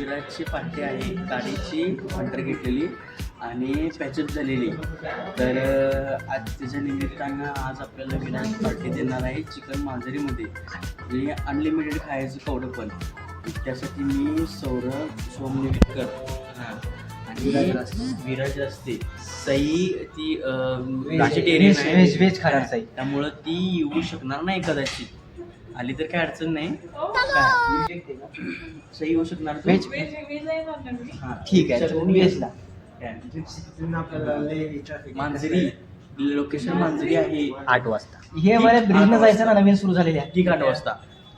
विराजची party आहे. गाडीची order घेतलेली आणि पॅचअप झालेली. तर आज त्याच्या निमित्तानं आज आपल्याला विराज पार्टी देणार आहे चिकन मांजरीमध्ये. म्हणजे अनलिमिटेड खायचं केवढं पण. त्यासाठी मी सौरभ सोमनेरकर हां आणि विराज असते. सई ती व्हेजिटेरियन आहे, व्हेज खाणार सई. त्यामुळं ती येऊ शकणार नाही कदाचित. आली तर काय अडचण नाही. सही येऊ शकणार तू? व्हेज हां ठीक आहे व्हेजला. मांजरी लोकेशन मांजरी आहे 8 वाजता हे मला ब्रिजनं जायचं ना, नवीन सुरू झालेली आहे. ठीक 8 वाजता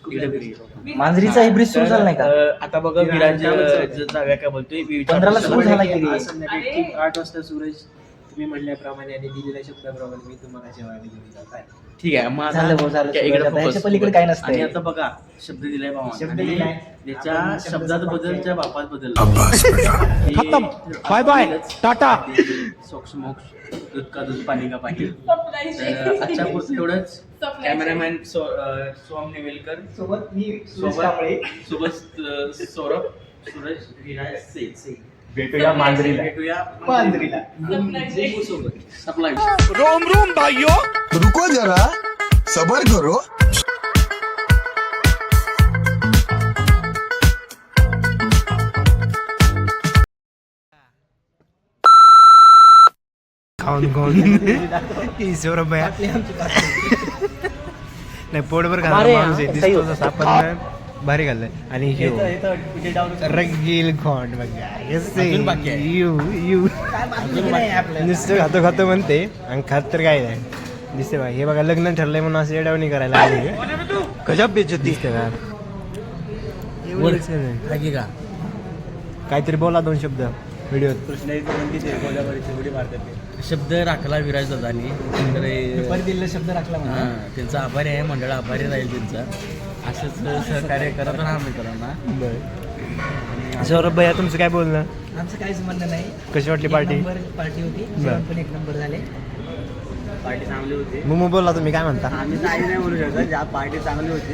इकडे ब्रिज. मांजरीचा हे ब्रिज सुरू झाला नाही का? आता बघा विराज जाऊया काय बोलतोय. 15 ला सुरू झाला की रे. संध्याकाळी 8 वाजता सूरज तुम्ही म्हणल्याप्रमाणे आणि दिलेल्या शब्दाप्रमाणे मी तुम्हाला जेवायला घेऊन जात आहे. ठीक आहे मग झालं भाऊ, झालं. इकडे आता focus. ह्याच्या पलीकडे काय नसतं. आणि आता बघा शब्द दिलाय भावा. शब्द आणि दिलाय. त्याच्या शब्दात बदल त्या बापात बदल. खतम. Bye bye. टाटा. सोक्ष मोक्ष दूध का दूध पाणी का पाणी. तर आजच्या पुरतं एवढंच. कॅमेरामॅन सोम नेवेलकर सोबत मी सोबत सौरभ सूरज विराज से भेटूया मांजरीला. भेटूया मांजरीला. सोबत सप्लाय. रोम रोम भाइयों. रुको जरा सबर करो. खाऊन सौरभ भैया नाही पोटभर खाणार माणूस आहे. दिसतो तसा पण भारी घाललाय. आणि हे रंगील खोंड बघा. अजून बाकी आहे. यू यू नुसतं खातो खातो म्हणते आणि खात तर काय नाही. दिसते बघा हे बघा लग्न ठरलंय म्हणून असं येडावणी करायला आली. गजब बेइज्जती दिसते का काहीतरी बोला 2 शब्द व्हिडिओत. शब्द राखला विराज दादानी. तर दिलेला शब्द राखला म्हणा. हां त्यांचा आभारी आहे. मंडळ आभारी राहील त्यांचा. असंच सहकार्य करत राहा मित्रांना. सौरभ भैया तुमचं काय बोलणं? आमचं काहीच म्हणणं नाही. कशी वाटली पार्टी? पार्टी होती. बरं. जेवण पण 1 नंबर झाले. पार्टी चांगली होती. मग बोलला तुम्ही काय म्हणता? आम्ही काही नाही बोलू शकत. ज्या पार्टी चांगली होती.